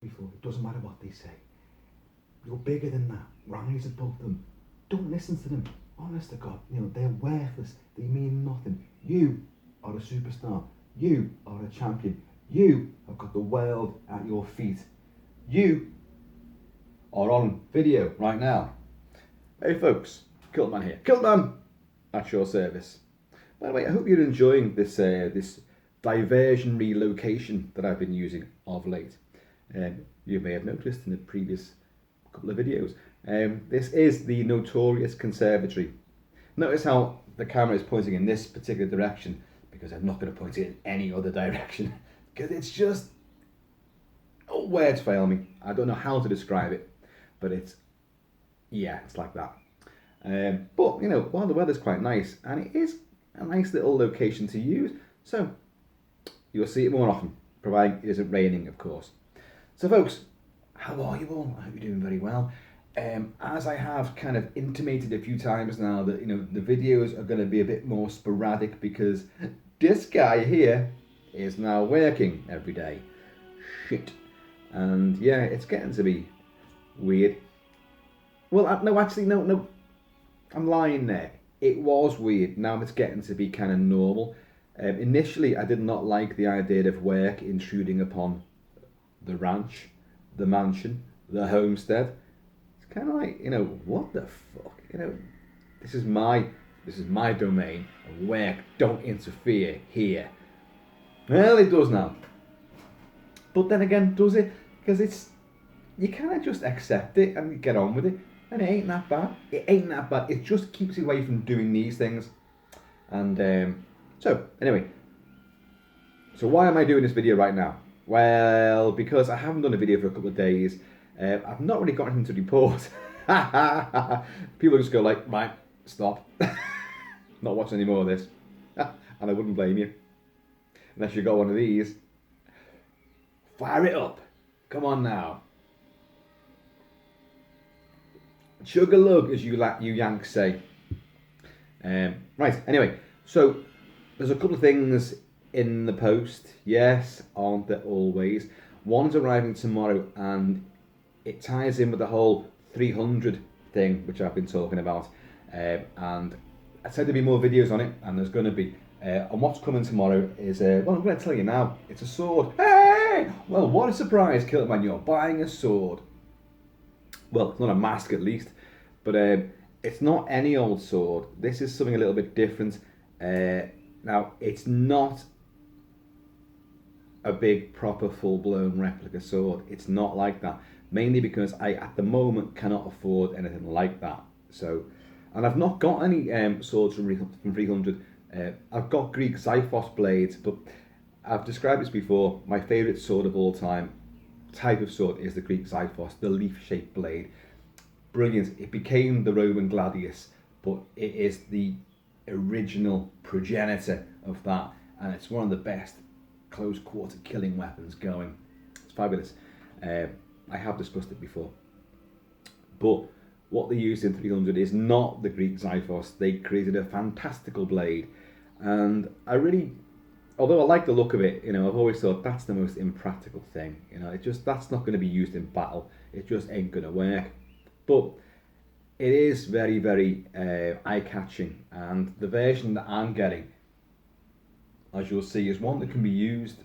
before, it doesn't matter what they say. You're bigger than that. Rise above them. Don't listen to them. Honest to God, they're worthless. They mean nothing. You are a superstar. You are a champion. You have got the world at your feet. You are on video right now. Hey folks, Kilt-Man here. Kilt-Man at your service. By the way, I hope you're enjoying this this diversion relocation that I've been using of late. You may have noticed in the previous couple of videos. This is the notorious conservatory. Notice how the camera is pointing in this particular direction, because I'm not going to point it in any other direction, because it's just, oh, words fail me. I don't know how to describe it, but it's like that. But while the weather's quite nice, and it is a nice little location to use, so you'll see it more often, providing it isn't raining, of course. So folks, how are you all? I hope you're doing very well. As I have kind of intimated a few times now that the videos are going to be a bit more sporadic because this guy here is now working every day. Shit. And yeah, it's getting to be weird. Well, no, actually, no. I'm lying there. It was weird. Now it's getting to be kind of normal. Initially, I did not like the idea of work intruding upon the ranch, the mansion, the homestead. It's kind of like, what the fuck? This is my domain. And work don't interfere here. Well, it does now. But then again, does it? Because you kind of just accept it and you get on with it. And it ain't that bad. It ain't that bad. It just keeps you away from doing these things. And so, anyway. So why am I doing this video right now? Well, because I haven't done a video for a couple of days. I've not really got anything to report. People just go like, right, stop. Not watching any more of this. And I wouldn't blame you. Unless you got one of these. Fire it up. Come on now. Chug a lug, as you Yanks say. Right, anyway, so there's a couple of things in the post. Yes, aren't there always? One's arriving tomorrow, and it ties in with the whole 300 thing, which I've been talking about. And I said there'd be more videos on it, and there's going to be. And what's coming tomorrow is, well, I'm going to tell you now. It's a sword. Hey! Well, what a surprise, Kilt-Man, you're buying a sword. Well, it's not a mask at least, but it's not any old sword. This is something a little bit different. Now, it's not a big, proper, full-blown replica sword. It's not like that, mainly because I, at the moment, cannot afford anything like that. So, and I've not got any swords from 300. I've got Greek Xiphos blades, but I've described this before. My favourite sword of all time, type of sword, is the Greek Xiphos, the leaf-shaped blade. Brilliant. It became the Roman gladius, but it is the original progenitor of that, and it's one of the best close quarter killing weapons going. It's fabulous. I have discussed it before, but what they used in 300 is not the Greek Xiphos. They created a fantastical blade, and I really, although I like the look of it, I've always thought that's the most impractical thing. That's not going to be used in battle. It just ain't going to work. But it is very, very eye-catching, and the version that I'm getting, as you'll see, is one that can be used.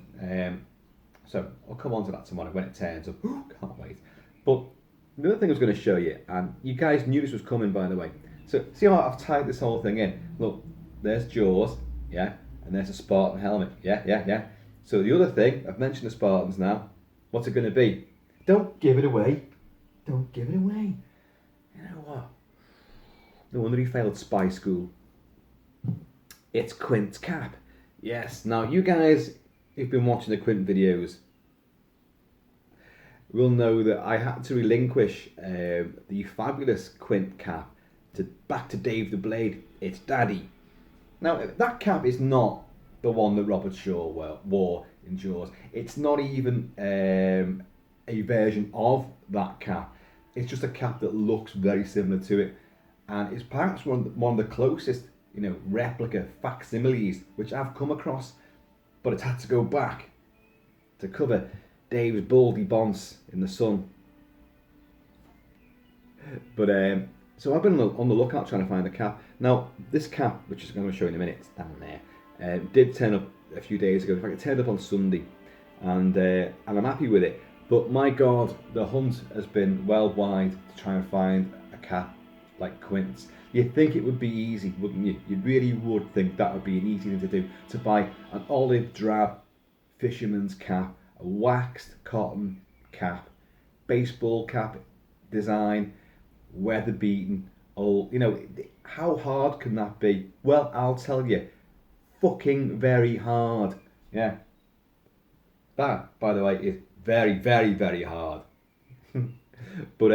So I'll come on to that tomorrow when it turns up. Can't wait. But the other thing I was going to show you, and you guys knew this was coming, by the way. So see how I've tied this whole thing in? Look, there's Jaws, yeah, and there's a Spartan helmet, yeah. So the other thing, I've mentioned the Spartans now. What's it going to be? Don't give it away. Don't give it away. You know what? No wonder he failed spy school. It's Quint's cap. Yes. Now, you guys who've been watching the Quint videos will know that I had to relinquish the fabulous Quint cap back to Dave the Blade, its daddy. Now, that cap is not the one that Robert Shaw wore in Jaws. It's not even a version of that cap. It's just a cap that looks very similar to it, and it's perhaps one of the closest, replica facsimiles which I've come across. But it's had to go back to cover Dave's baldy bonce in the sun. But so I've been on the lookout trying to find a cap. Now this cap, which is going to show you in a minute, it's down there, did turn up a few days ago. In fact, it turned up on Sunday, and I'm happy with it. But my God, the hunt has been worldwide to try and find a cap like Quint's. You'd think it would be easy, wouldn't you? You really would think that would be an easy thing to do, to buy an olive drab fisherman's cap, a waxed cotton cap, baseball cap design, weather beaten, old, you know, how hard can that be? Well, I'll tell you, fucking very hard. Yeah. That, by the way, is very, very, very hard. But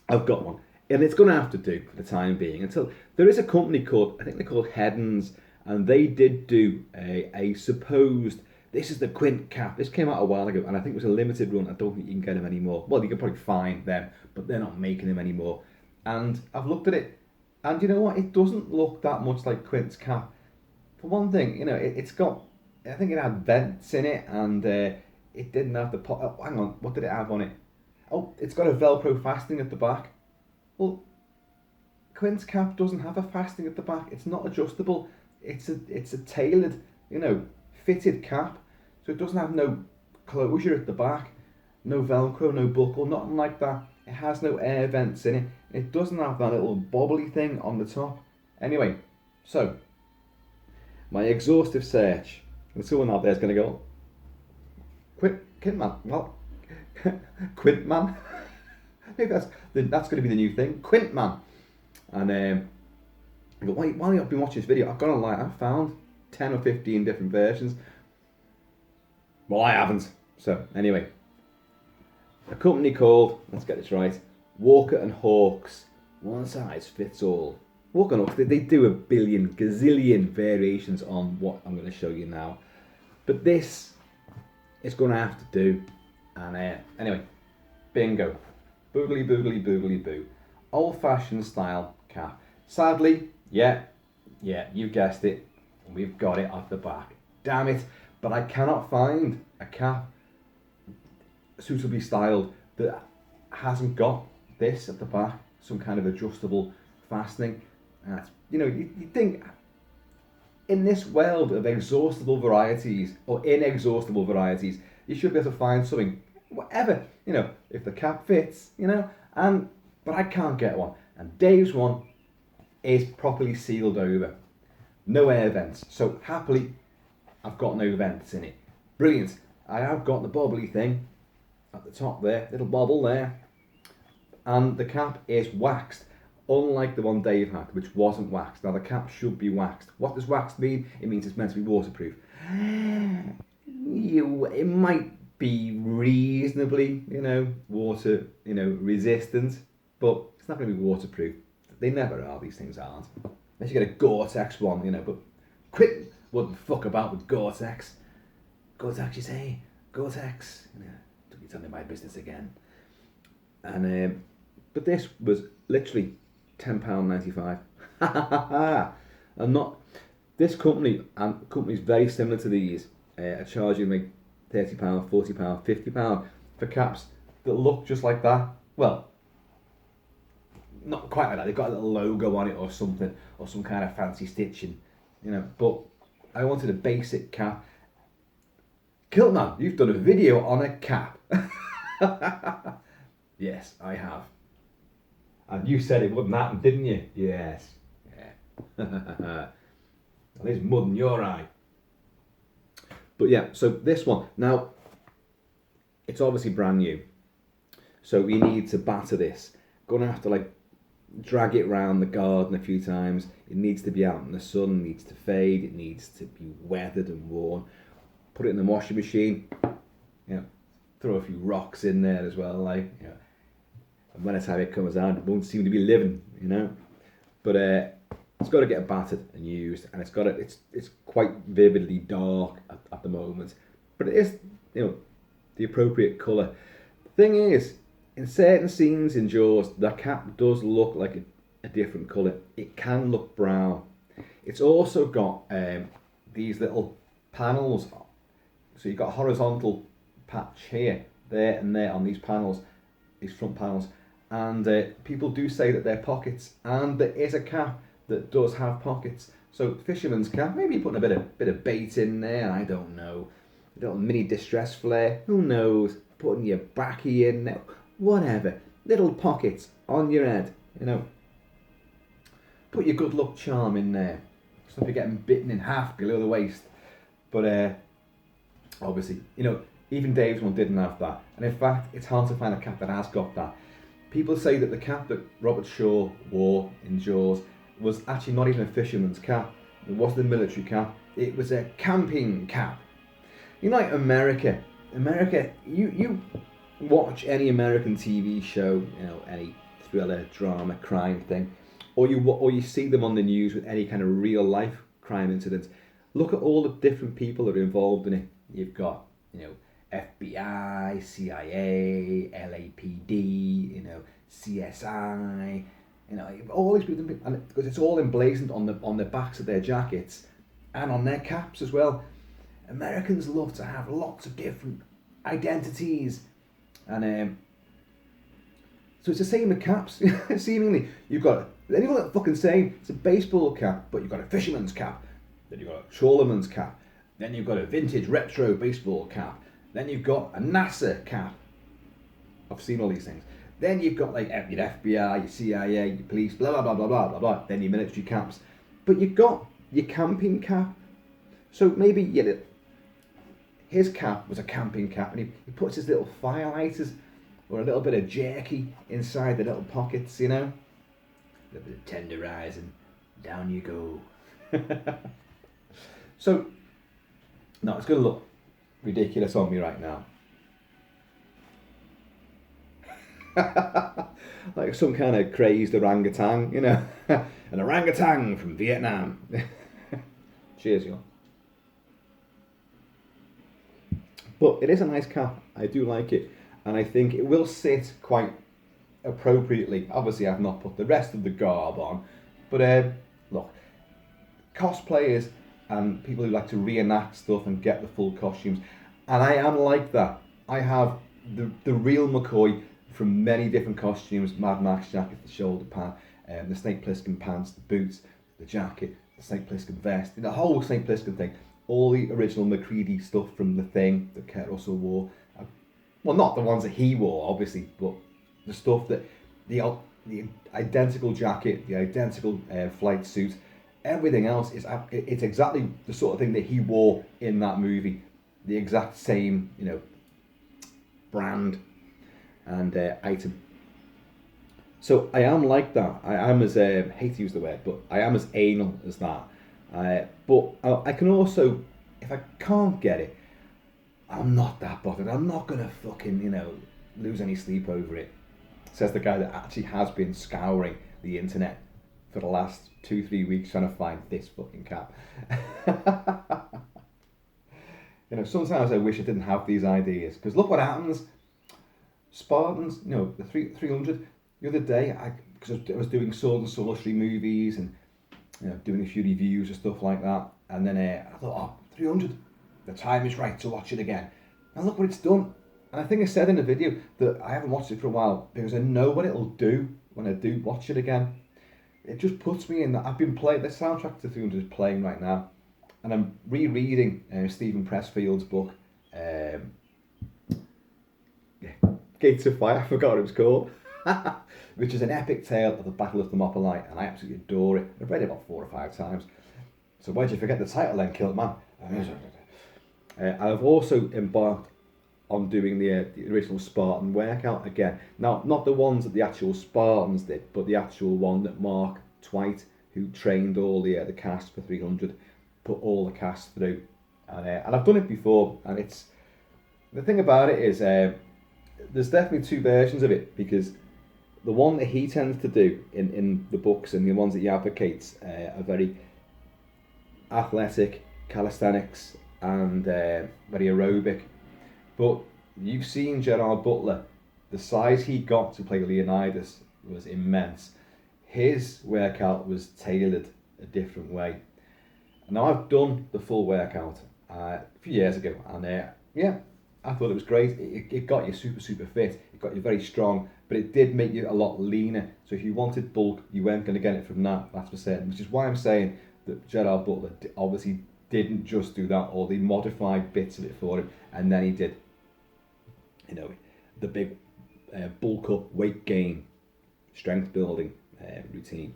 I've got one. And it's going to have to do for the time being until there is a company called, I think they're called Heddens, and they did do a supposed, this is the Quint cap. This came out a while ago, and I think it was a limited run. I don't think you can get them anymore. Well, you can probably find them, but they're not making them anymore. And I've looked at it, and you know what? It doesn't look that much like Quint's cap. For one thing, you know, it's got, I think it had vents in it, and it didn't have the pot. Oh, hang on, what did it have on it? Oh, it's got a Velcro fastening at the back. Well, Quint's cap doesn't have a fastening at the back. It's not adjustable. It's a tailored, you know, fitted cap. So it doesn't have no closure at the back, no Velcro, no buckle, nothing like that. It has no air vents in it. It doesn't have that little bobbly thing on the top. Anyway, so my exhaustive search, and someone out there is going to go, Kilt-Man, what? Quint-Man? Maybe that's going to be the new thing, Quint-Man. And but while I've been watching this video, I've gone online, I've found 10 or 15 different versions. Well, I haven't. So anyway, a company called, let's get this right, Walker and Hawkes, one size fits all. Walker and Hawkes, they do a billion, gazillion variations on what I'm going to show you now. But this is going to have to do. And anyway, bingo. Boogly, boogly, boogly, boo. Old-fashioned style cap. Sadly, yeah, you guessed it. We've got it off the back. Damn it. But I cannot find a cap suitably styled that hasn't got this at the back, some kind of adjustable fastening. You know, you think in this world of exhaustible varieties or inexhaustible varieties, you should be able to find something, whatever, you know, if the cap fits, you know, but I can't get one. And Dave's one is properly sealed over. No air vents. So happily, I've got no vents in it. Brilliant. I have got the bobbly thing at the top there, little bobble there. And the cap is waxed, unlike the one Dave had, which wasn't waxed. Now the cap should be waxed. What does waxed mean? It means it's meant to be waterproof. It might be reasonably, you know, water, you know, resistant, but it's not going to be waterproof. They never are, these things aren't. Unless you get a Gore-Tex one, you know, but Quint wouldn't fuck about with Gore-Tex. Gore-Tex, you say? Gore-Tex. You know, don't be telling my business again. And but this was literally £10.95. And not this company, and companies very similar to these are charging like £30, £40, £50 for caps that look just like that. Well, not quite like that. They've got a little logo on it or something, or some kind of fancy stitching, you know. But I wanted a basic cap. Kilt-Man, you've done a video on a cap. Yes, I have. And you said it wouldn't happen, didn't you? Yes. Yeah. Well, there's mud in your eye. But yeah, so this one. Now, it's obviously brand new. So we need to batter this. Gonna have to like drag it around the garden a few times. It needs to be out in the sun, it needs to fade, it needs to be weathered and worn. Put it in the washing machine, you know, throw a few rocks in there as well, like, you know. And by the time it comes out, it won't seem to be living, you know. But it's got to get battered and used, and it's quite vividly dark at the moment, but it is, you know, the appropriate colour. The thing is, in certain scenes in Jaws, the cap does look like a different colour. It can look brown. It's also got these little panels. So you've got horizontal patch here, there and there on these panels, these front panels, and people do say that they're pockets, and there is a cap that does have pockets. So fisherman's cap, maybe you're putting a bit of bait in there, I don't know, a little mini distress flare, who knows, putting your baccy in there, whatever, little pockets on your head, you know. Put your good luck charm in there, so if you're getting bitten in half below the waist. But obviously, you know, even Dave's one didn't have that, and in fact it's hard to find a cap that has got that. People say that the cap that Robert Shaw wore in Jaws was actually not even a fisherman's cap. It wasn't a military cap, it was a camping cap. You know, like America, you watch any American TV show, you know, any thriller, drama, crime thing, or you see them on the news with any kind of real life crime incidents. Look at all the different people that are involved in it. You've got, you know, FBI, CIA, LAPD, you know, CSI, you know, all these people, and because it's all emblazoned on the backs of their jackets and on their caps as well. Americans love to have lots of different identities, and so it's the same with caps. Seemingly, you've got anyone that fucking saying it's a baseball cap, but you've got a fisherman's cap, then you've got a trawlerman's cap, then you've got a vintage retro baseball cap, then you've got a NASA cap. I've seen all these things. Then you've got like your FBI, your CIA, your police, blah blah blah blah blah blah blah. Then your military caps, but you've got your camping cap. So maybe his cap was a camping cap, and he puts his little firelighters or a little bit of jerky inside the little pockets, you know. A little bit of tenderizing. Down you go. So, no, it's going to look ridiculous on me right now. Like some kind of crazed orangutan, you know. An orangutan from Vietnam. Cheers, y'all. But it is a nice cap. I do like it. And I think it will sit quite appropriately. Obviously, I've not put the rest of the garb on. But look, cosplayers and people who like to reenact stuff and get the full costumes, and I am like that. I have the real McCoy from many different costumes: Mad Max jacket, the shoulder pad, the Snake Plissken pants, the boots, the jacket, the Snake Plissken vest, the whole Snake Plissken thing. All the original McCready stuff from The Thing that Kurt Russell wore. Well, not the ones that he wore, obviously, but the stuff that the identical jacket, the identical flight suit, everything else it's exactly the sort of thing that he wore in that movie. The exact same, you know, brand and item. So I am like that. I am as hate to use the word, but I am as anal as that. But I can also, if I can't get it, I'm not that bothered. I'm not gonna fucking, you know, lose any sleep over it. Says the guy that actually has been scouring the internet for the last 2-3 weeks trying to find this fucking cap. You know, sometimes I wish I didn't have these ideas, because look what happens. Spartans, you know, the 300. The other day, because I was doing Sword and Sorcery movies and, you know, doing a few reviews and stuff like that, and then I thought, 300, the time is right to watch it again. And look what it's done. And I think I said in the video that I haven't watched it for a while because I know what it'll do when I do watch it again. It just puts me in that. I've been playing, the soundtrack to 300 is playing right now, and I'm rereading Stephen Pressfield's book, Gates of Fire, I forgot what it was called, which is an epic tale of the Battle of Thermopylae, and I absolutely adore it. I've read it about 4 or 5 times. So why'd you forget the title then, Kilt-Man? I've also embarked on doing the original Spartan workout again. Now, not the ones that the actual Spartans did, but the actual one that Mark Twight, who trained all the cast for 300, put all the cast through. And I've done it before, and it's... The thing about it is, there's definitely 2 versions of it, because the one that he tends to do in the books and the ones that he advocates are very athletic, calisthenics, and very aerobic. But you've seen Gerard Butler, the size he got to play Leonidas was immense. His workout was tailored a different way. Now I've done the full workout a few years ago, and I thought it was great. It got you super fit. It got you very strong, but it did make you a lot leaner. So if you wanted bulk, you weren't going to get it from that. That's for certain. Which is why I'm saying that Gerard Butler obviously didn't just do that, or they modified bits of it for him, and then he did, you know, the big bulk up, weight gain, strength building routine.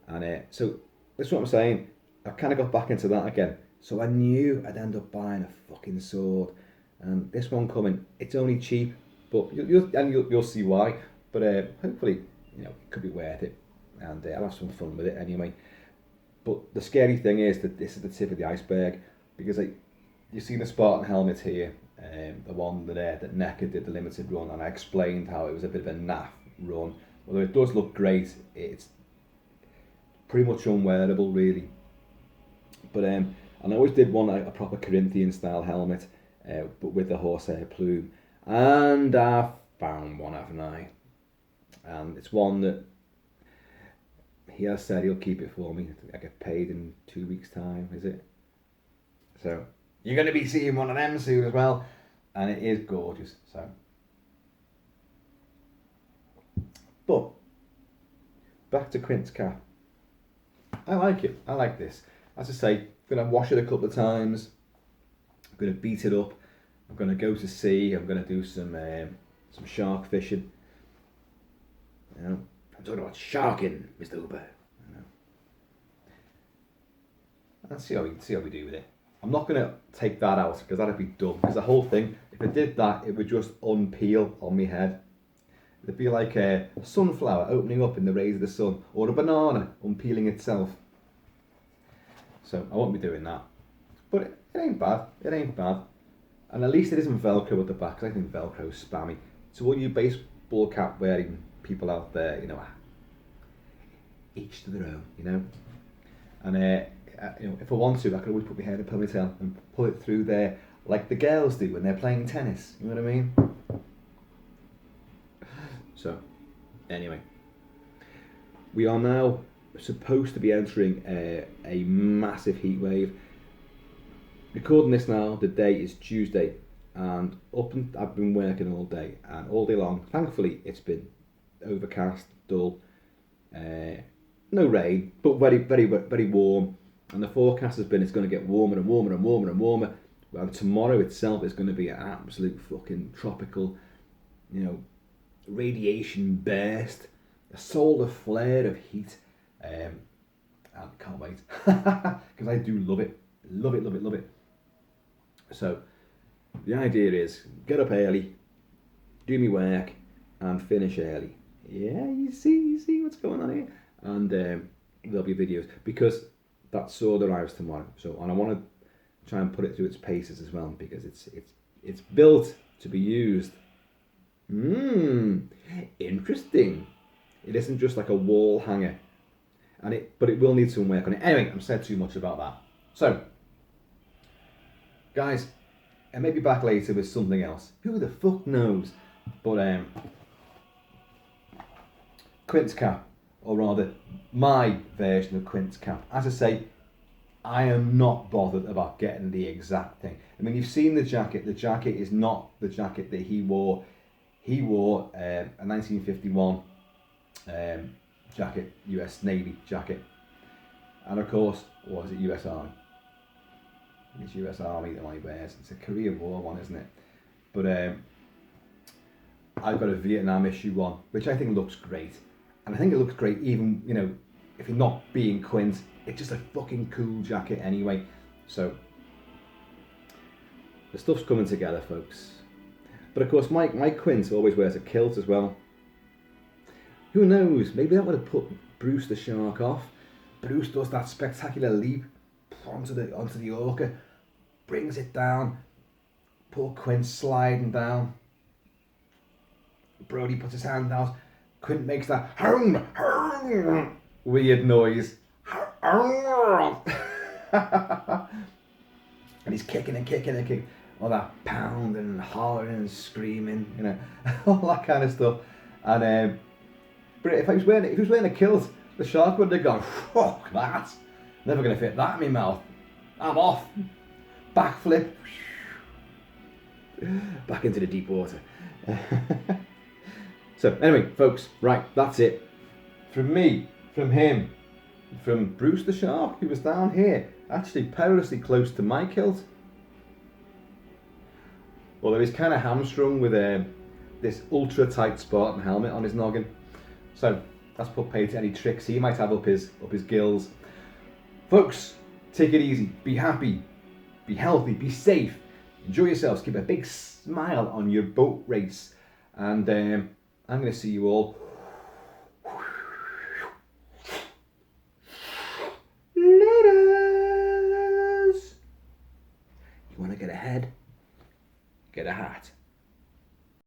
And so that's what I'm saying. I kind of got back into that again. So I knew I'd end up buying a fucking sword. And this one coming, it's only cheap, but you'll see why. But hopefully, you know, it could be worth it, and I'll have some fun with it anyway. But the scary thing is that this is the tip of the iceberg, because you've seen the Spartan helmet here, the one that Necker did the limited run, and I explained how it was a bit of a naff run. Although it does look great, it's pretty much unwearable really. But and I always did want a proper Corinthian style helmet, but with the horsehair plume, and I found one, haven't I? And it's one that he has said he'll keep it for me. I get paid in 2 weeks' time, is it? So you're going to be seeing one of them soon as well, and it is gorgeous. So, but back to Quint's cap. I like it. I like this. As I say, I'm going to wash it a couple of times. I'm going to beat it up. I'm going to go to sea. I'm going to do some shark fishing. You know, I'm talking about sharking, Mr. Uber. You know. Let's see how we do with it. I'm not going to take that out because that'd be dumb. Because the whole thing, if I did that, it would just unpeel on my head. It'd be like a sunflower opening up in the rays of the sun, or a banana unpeeling itself. So I won't be doing that. But it ain't bad. It ain't bad. And at least it isn't Velcro at the back, because I think Velcro's spammy. So all you baseball cap wearing people out there, you know, each to their own, you know. And you know, if I want to, I could always put my hair in a ponytail and pull it through there, like the girls do when they're playing tennis. You know what I mean? So, anyway, we are now supposed to be entering a massive heat wave. Recording this now, the day is Tuesday, and I've been working all day, and all day long, thankfully, it's been overcast, dull, no rain, but very, very, very warm. And the forecast has been it's going to get warmer and warmer and warmer and warmer. And tomorrow itself is going to be an absolute fucking tropical, you know, radiation burst, a solar flare of heat. I can't wait because I do love it. Love it, love it, love it. So the idea is get up early, do me work, and finish early. Yeah, you see what's going on here. And there'll be videos because that sword arrives tomorrow. So, and I want to try and put it through its paces as well, because it's built to be used. Interesting. It isn't just like a wall hanger, but it will need some work on it. Anyway, I've said too much about that. So, guys, I may be back later with something else. Who the fuck knows? But Quint's cap, or rather, my version of Quint's cap. As I say, I am not bothered about getting the exact thing. I mean, you've seen the jacket. The jacket is not the jacket that he wore. He wore a 1951 jacket, US Navy jacket. And of course, what is it, US Army? It's US Army that he wears. It's a Korean War one, isn't it? But I've got a Vietnam issue one, which I think looks great. And I think it looks great even, you know, if you're not being Quint, it's just a fucking cool jacket anyway. So, the stuff's coming together, folks. But of course, Mike Quint always wears a kilt as well. Who knows? Maybe that would have put Bruce the shark off. Bruce does that spectacular leap onto the orca, brings it down. Poor Quint sliding down. Brody puts his hand out. Quint makes that weird noise. And he's kicking and kicking and kicking. All that pounding and hollering and screaming, you know, all that kind of stuff. And but if he was wearing a kilt, the shark would have gone, fuck that. Never going to fit that in my mouth. I'm off. Backflip. Back into the deep water. So anyway, folks, right, that's it. From me, from him, from Bruce the Shark, who was down here, actually perilously close to my kilt. Although he's kind of hamstrung with this ultra tight Spartan helmet on his noggin. So that's put pay to any tricks he might have up his gills. Folks, take it easy, be happy, be healthy, be safe, enjoy yourselves, keep a big smile on your boat race, and I'm going to see you all